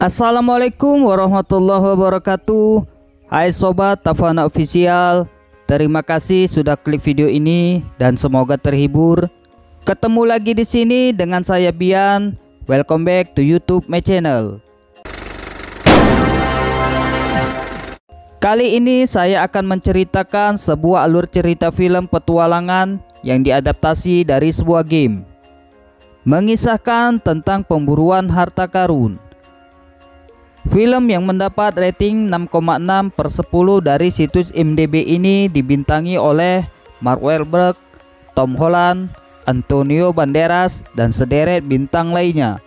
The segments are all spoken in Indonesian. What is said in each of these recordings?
Assalamualaikum warahmatullahi wabarakatuh. Hai sobat Tafana Official, terima kasih sudah klik video ini dan semoga terhibur. Ketemu lagi di sini dengan saya Bian. Welcome back to YouTube my channel. Kali ini saya akan menceritakan sebuah alur cerita film petualangan yang diadaptasi dari sebuah game, mengisahkan tentang pemburuan harta karun. Film yang mendapat rating 6,6/10 dari situs IMDb ini dibintangi oleh Mark Wahlberg, Tom Holland, Antonio Banderas, dan sederet bintang lainnya.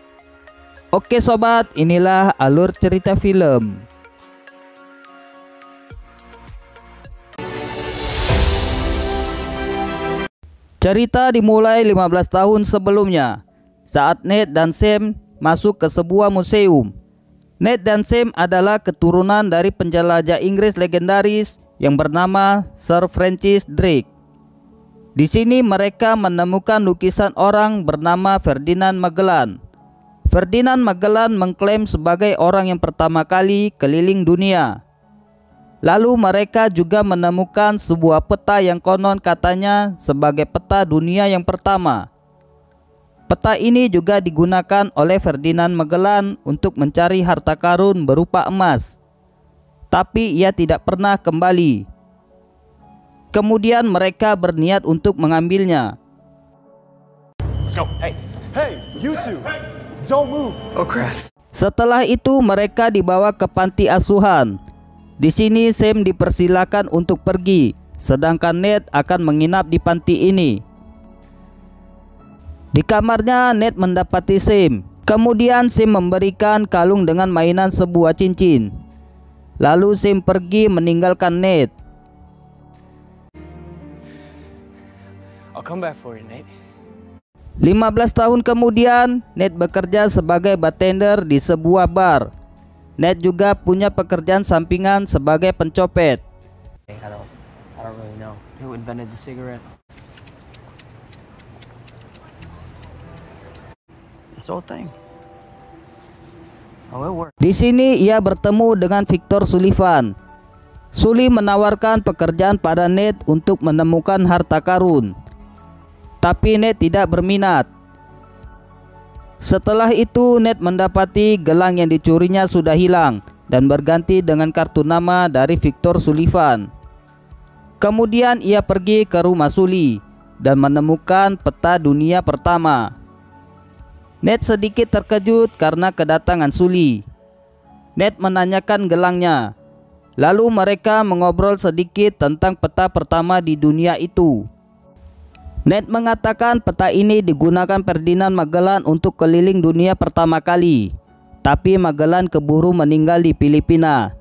Oke sobat, inilah alur cerita film. Cerita dimulai 15 tahun sebelumnya, saat Ned dan Sam masuk ke sebuah museum. Ned dan Sam adalah keturunan dari penjelajah Inggris legendaris yang bernama Sir Francis Drake. Di sini mereka menemukan lukisan orang bernama Ferdinand Magellan. Ferdinand Magellan mengklaim sebagai orang yang pertama kali keliling dunia. Lalu mereka juga menemukan sebuah peta yang konon katanya sebagai peta dunia yang pertama. Peta ini juga digunakan oleh Ferdinand Magellan untuk mencari harta karun berupa emas, tapi ia tidak pernah kembali. Kemudian mereka berniat untuk mengambilnya. Let's go. Hey, you two, don't move. Oh crap. Setelah itu mereka dibawa ke panti asuhan. Di sini Sam dipersilakan untuk pergi, sedangkan Ned akan menginap di panti ini. Di kamarnya Ned mendapati Sam. Kemudian Sam memberikan kalung dengan mainan sebuah cincin. Lalu Sam pergi meninggalkan Ned. I'll come back for you, Nate. 15 tahun kemudian Ned bekerja sebagai bartender di sebuah bar. Ned juga punya pekerjaan sampingan sebagai pencopet. I don't really know. Who invented the cigarette? This whole thing. Oh, it worked. Di sini ia bertemu dengan Victor Sullivan. Sully menawarkan pekerjaan pada Ned untuk menemukan harta karun, tapi Ned tidak berminat. Setelah itu Ned mendapati gelang yang dicurinya sudah hilang dan berganti dengan kartu nama dari Victor Sullivan. Kemudian ia pergi ke rumah Sully dan menemukan peta dunia pertama. Ned sedikit terkejut karena kedatangan Sully. Ned menanyakan gelangnya. Lalu mereka mengobrol sedikit tentang peta pertama di dunia itu. Ned mengatakan peta ini digunakan Ferdinand Magellan untuk keliling dunia pertama kali. Tapi Magellan keburu meninggal di Filipina.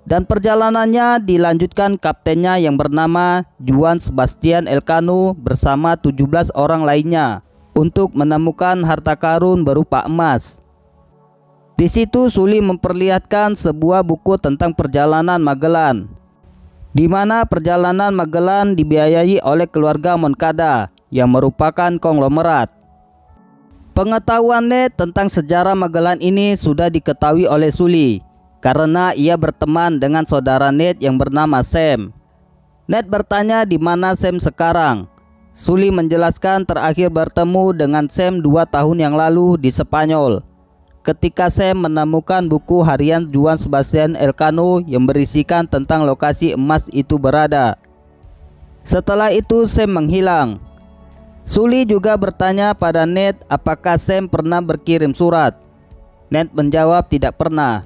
Dan perjalanannya dilanjutkan kaptennya yang bernama Juan Sebastian Elcano bersama 17 orang lainnya untuk menemukan harta karun berupa emas. Di situ Sully memperlihatkan sebuah buku tentang perjalanan Magellan, di mana perjalanan Magellan dibiayai oleh keluarga Moncada yang merupakan konglomerat. Pengetahuan Ned tentang sejarah Magellan ini sudah diketahui oleh Sully karena ia berteman dengan saudara Ned yang bernama Sam. Ned bertanya di mana Sam sekarang. Sully menjelaskan terakhir bertemu dengan Sam 2 tahun yang lalu di Spanyol, ketika Sam menemukan buku harian Juan Sebastian Elcano yang berisikan tentang lokasi emas itu berada. Setelah itu Sam menghilang. Sully juga bertanya pada Ned apakah Sam pernah berkirim surat. Ned menjawab tidak pernah.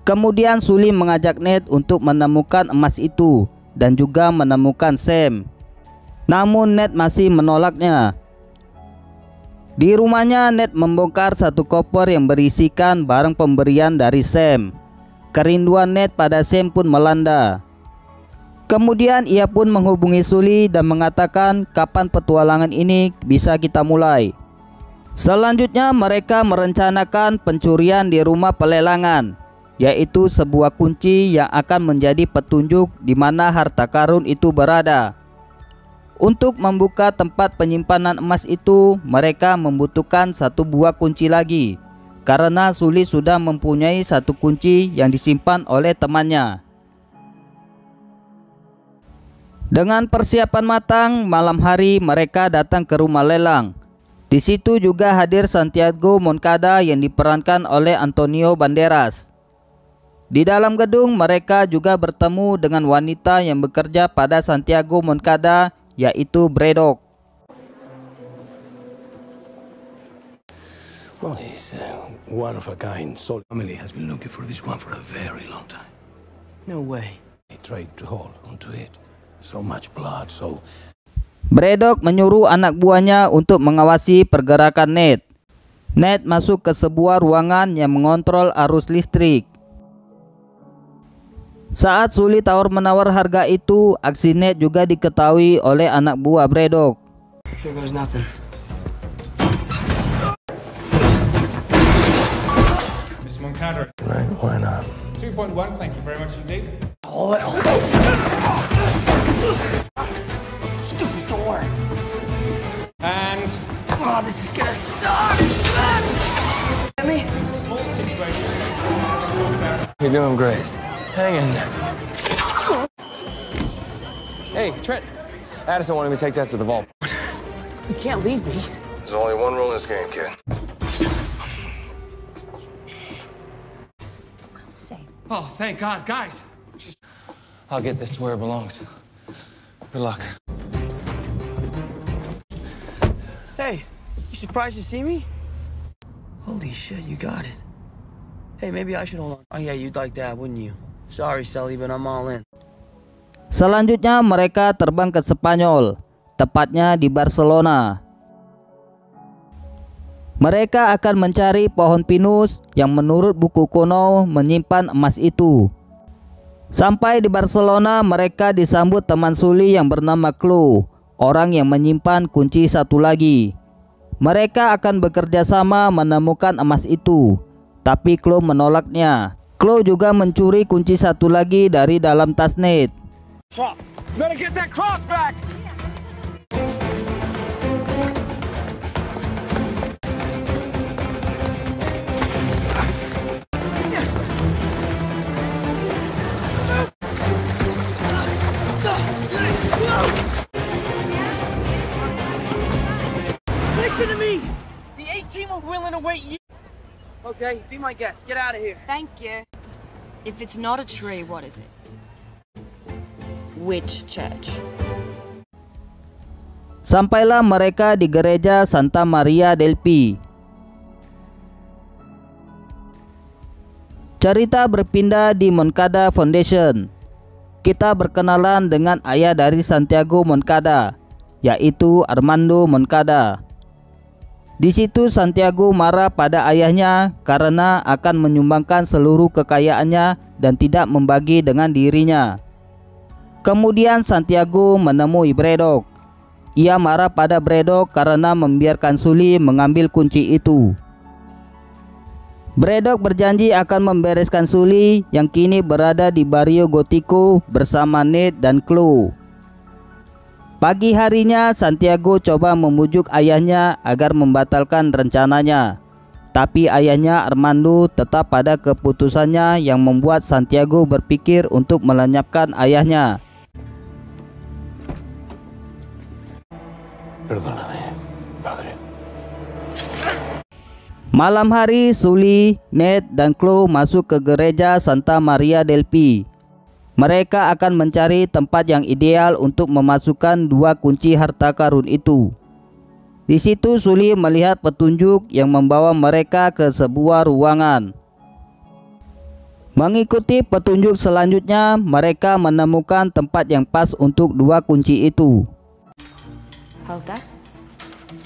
Kemudian Sully mengajak Ned untuk menemukan emas itu dan juga menemukan Sam. Namun Ned masih menolaknya. Di rumahnya Ned membongkar satu koper yang berisikan barang pemberian dari Sam. Kerinduan Ned pada Sam pun melanda. Kemudian ia pun menghubungi Sully dan mengatakan kapan petualangan ini bisa kita mulai. Selanjutnya mereka merencanakan pencurian di rumah pelelangan, yaitu sebuah kunci yang akan menjadi petunjuk di mana harta karun itu berada. Untuk membuka tempat penyimpanan emas itu, mereka membutuhkan satu buah kunci lagi. karena Sully sudah mempunyai satu kunci yang disimpan oleh temannya. Dengan persiapan matang, malam hari mereka datang ke rumah lelang. Di situ juga hadir Santiago Moncada yang diperankan oleh Antonio Banderas. Di dalam gedung mereka juga bertemu dengan wanita yang bekerja pada Santiago Moncada, yaitu Braddock. Well, he's one of a kind. So family has been looking for this one for a very long time. No way. He tried to hold onto it. So much blood, so... Braddock menyuruh anak buahnya untuk mengawasi pergerakan Ned. Ned masuk ke sebuah ruangan yang mengontrol arus listrik. Saat Sully tawar-menawar harga itu, aksi Ned juga diketahui oleh anak buah Braddock. Here goes nothing. Mr. Moncada. Right, why not? 2.1, thank you very much indeed. Stupid door. And Oh, this is gonna suck. Me? small situation. You're doing great. Hang in there. Hey, Trent. Addison wanted me to take that to the vault. You can't leave me. There's only one rule in this game, kid. Same. Oh, thank God, guys. I'll get this to where it belongs. Good luck. Hey, you surprised to see me? Holy shit, you got it. Hey, maybe I should hold on. Oh yeah, you'd like that, wouldn't you? Sorry, Sully, but I'm all in. Selanjutnya mereka terbang ke Spanyol, tepatnya di Barcelona. Mereka akan mencari pohon pinus yang menurut buku kuno menyimpan emas itu. Sampai di Barcelona, mereka disambut teman Sully yang bernama Chloe, orang yang menyimpan kunci satu lagi. Mereka akan bekerja sama menemukan emas itu, tapi Chloe menolaknya. Chloe juga mencuri kunci satu lagi dari dalam tas Ned. Better get that cross back! Listen to me! The 18 were willing to wait you. Okay, be my guest. Get out of here. Thank you. If it's not a tree, what is it? Which church? Sampailah mereka di gereja Santa Maria del Pi. Cerita berpindah di Moncada Foundation. Kita berkenalan dengan ayah dari Santiago Moncada, yaitu Armando Moncada. Di situ Santiago marah pada ayahnya karena akan menyumbangkan seluruh kekayaannya dan tidak membagi dengan dirinya. Kemudian Santiago menemui Braddock. Ia marah pada Braddock karena membiarkan Sully mengambil kunci itu. Braddock berjanji akan membereskan Sully yang kini berada di Barrio Gotico bersama Ned dan Chloe. Pagi harinya Santiago coba membujuk ayahnya agar membatalkan rencananya. Tapi ayahnya Armando tetap pada keputusannya yang membuat Santiago berpikir untuk melenyapkan ayahnya. Perdóname, padre. Malam hari Sully, Ned dan Chloe masuk ke gereja Santa Maria del Pi. Mereka akan mencari tempat yang ideal untuk memasukkan dua kunci harta karun itu. Di situ Sully melihat petunjuk yang membawa mereka ke sebuah ruangan. Mengikuti petunjuk selanjutnya, mereka menemukan tempat yang pas untuk dua kunci itu. Hold that.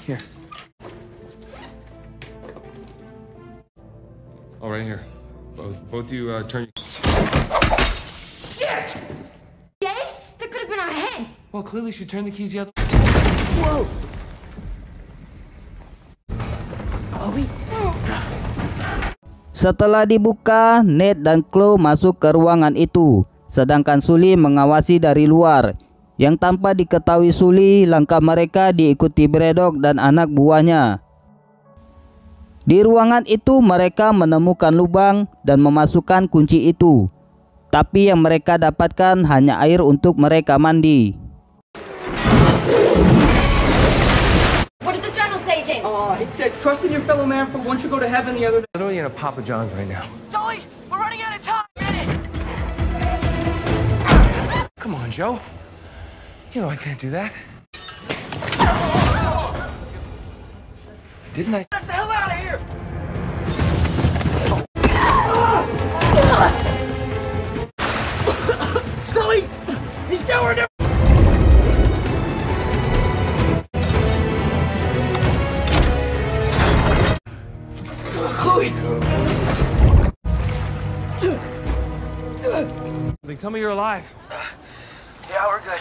Here. Oh, right here. Both you turn. Yes, that could have been our heads. Well, clearly she turned the keys the other. Whoa! Chloe? Setelah dibuka, Ned dan Chloe masuk ke ruangan itu, sedangkan Sully mengawasi dari luar. Yang tanpa diketahui Sully, langkah mereka diikuti Braddock dan anak buahnya. Di ruangan itu mereka menemukan lubang dan memasukkan kunci itu. Tapi yang mereka dapatkan hanya air untuk mereka mandi. What did the journal say, James? It said, trust in your fellow man, for once you go to heaven, the other. Literally in a Papa John's right now. Sully, we're running out of time. Come on, Joe. You know I can't do that. Didn't I? Get the hell out of here! Sully, he's nowhere near. Chloe. Tell me you're alive. Yeah, we're good.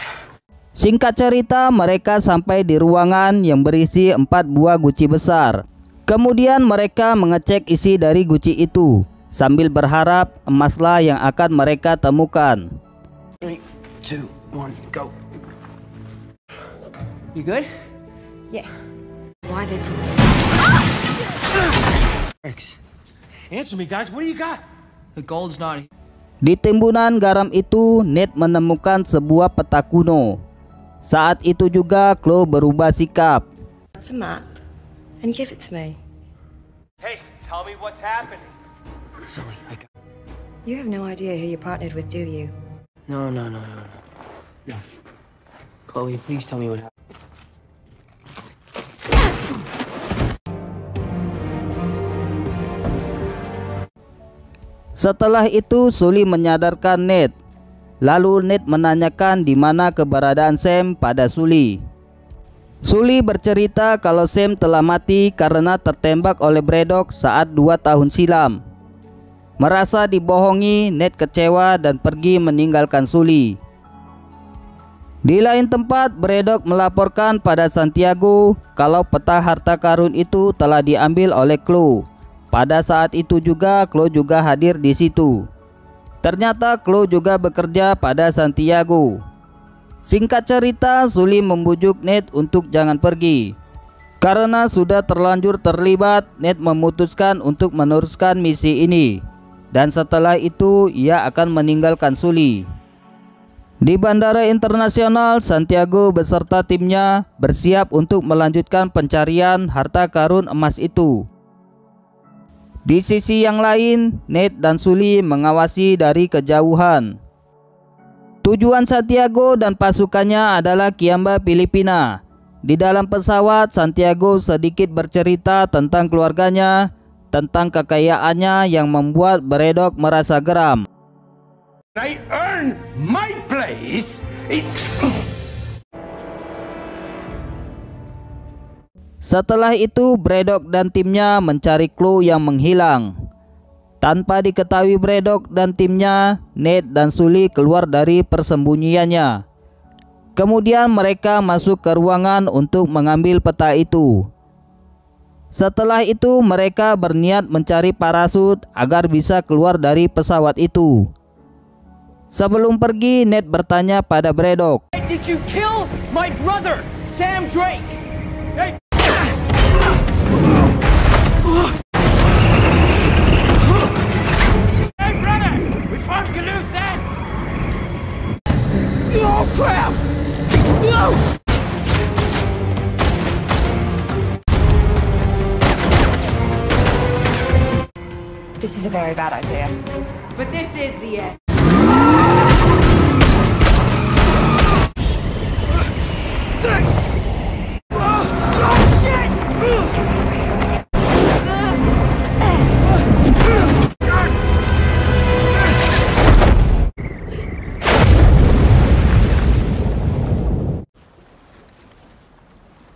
Singkat cerita, mereka sampai di ruangan yang berisi 4 buah guci besar. Kemudian mereka mengecek isi dari guci itu sambil berharap emaslah yang akan mereka temukan. 3, 2, 1, go. You good? Yeah. Why they put Answer me, guys. What do you got? The gold's not here. Di timbunan garam itu, Ned menemukan sebuah peta kuno. Saat itu juga Chloe berubah sikap. It's a map and give it to me. Hey, tell me what's happening. Sully, I got. You have no idea who you partnered with, do you? No. Chloe, please tell me what happened. Setelah itu Sully menyadarkan Ned. Lalu Ned menanyakan di mana keberadaan Sam pada Sully. Sully bercerita kalau Sam telah mati karena tertembak oleh Braddock saat 2 tahun silam. Merasa dibohongi, Ned kecewa dan pergi meninggalkan Sully. Di lain tempat, Braddock melaporkan pada Santiago kalau peta harta karun itu telah diambil oleh Chloe. Pada saat itu juga Chloe juga hadir di situ. Ternyata Chloe juga bekerja pada Santiago. Singkat cerita, Sully membujuk Ned untuk jangan pergi. Karena sudah terlanjur terlibat, Ned memutuskan untuk meneruskan misi ini. Dan setelah itu ia akan meninggalkan Sully. Di Bandara Internasional, Santiago beserta timnya bersiap untuk melanjutkan pencarian harta karun emas itu. Di sisi yang lain, Ned dan Sully mengawasi dari kejauhan. Tujuan Santiago dan pasukannya adalah Kiamba, Filipina. Di dalam pesawat, Santiago sedikit bercerita tentang keluarganya, tentang kekayaannya yang membuat Braddock merasa geram. I earn my place. Setelah itu, Braddock dan timnya mencari Chloe yang menghilang. Tanpa diketahui Braddock dan timnya, Ned dan Sully keluar dari persembunyiannya. Kemudian mereka masuk ke ruangan untuk mengambil peta itu. Setelah itu mereka berniat mencari parasut agar bisa keluar dari pesawat itu. Sebelum pergi, Ned bertanya pada Braddock, Did you kill my brother, Sam Drake? Hey! Hey, brother! We found a loose end! Oh crap! No! This is a very bad idea. But this is the end.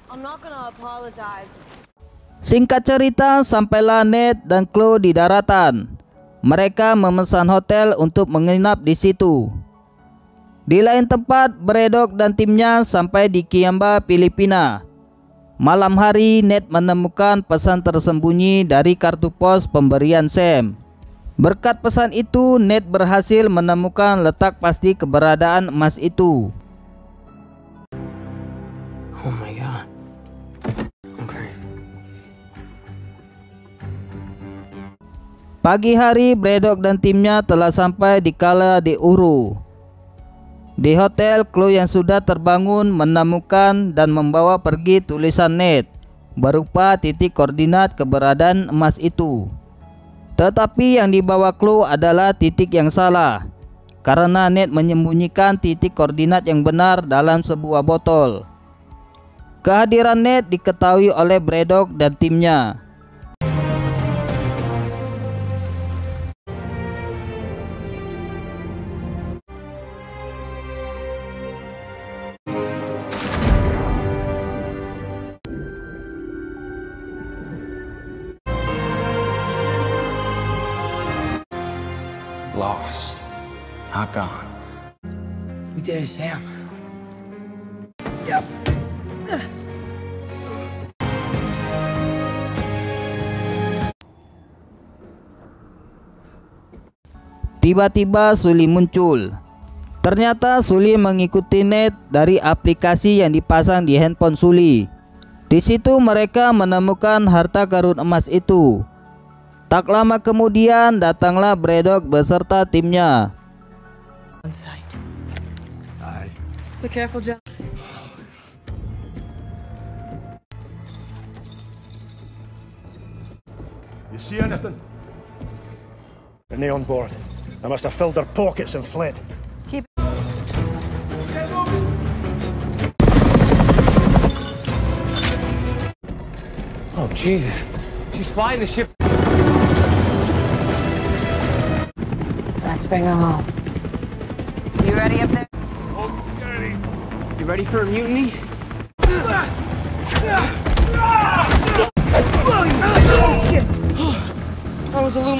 I'm not gonna apologize. Singkat cerita, sampailah Ned dan Chloe di daratan. Mereka memesan hotel untuk menginap di situ. Di lain tempat, Braddock dan timnya sampai di Kiamba, Filipina. Malam hari, Ned menemukan pesan tersembunyi dari kartu pos pemberian Sam. Berkat pesan itu, Ned berhasil menemukan letak pasti keberadaan emas itu. Oh my god. Okay. Pagi hari, Braddock dan timnya telah sampai di Cala de Oro. Di hotel, Chloe yang sudah terbangun menemukan dan membawa pergi tulisan Ned berupa titik koordinat keberadaan emas itu. Tetapi yang dibawa Chloe adalah titik yang salah, karena Ned menyembunyikan titik koordinat yang benar dalam sebuah botol. Kehadiran Ned diketahui oleh Braddock dan timnya. Lost. Not gone. We did it, Sam. Tiba-tiba Sully muncul. Ternyata Sully mengikuti Ned dari aplikasi yang dipasang di handphone Sully. Di situ mereka menemukan harta karun emas itu. Tak lama kemudian datanglah Braddock beserta timnya. On site. Aye. Be careful, John. You see anything? Are they on board? I must have filled their pockets and fled. Keep Oh, Jesus. She's flying the ship. Let's bring her home. You ready up there? Hold steady. You ready for a mutiny? Oh shit! That was a little.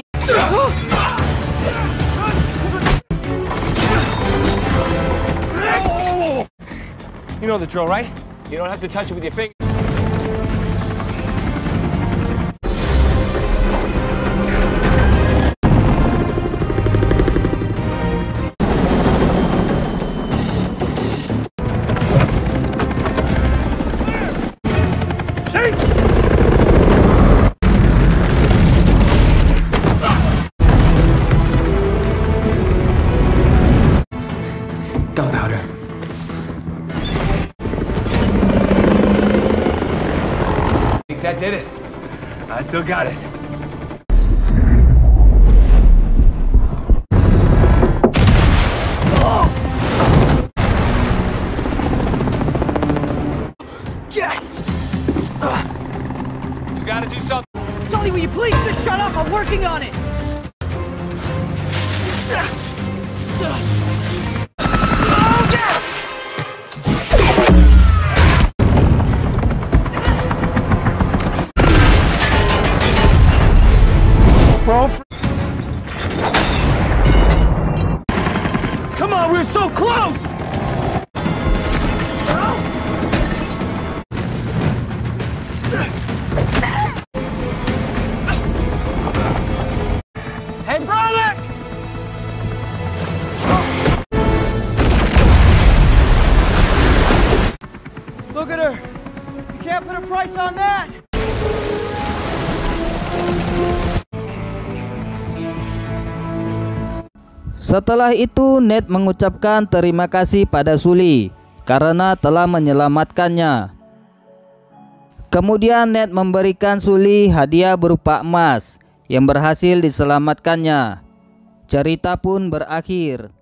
You know the drill, right? You don't have to touch it with your finger. Gunpowder. Think that did it? I still got it. Yes! You gotta do something. Sully, will you please just shut up? I'm working on it! Come on, we're so close! Hey, Braddock! Look at her! You can't put a price on that! Setelah itu Ned mengucapkan terima kasih pada Sully karena telah menyelamatkannya. Kemudian Ned memberikan Sully hadiah berupa emas yang berhasil diselamatkannya. Cerita pun berakhir.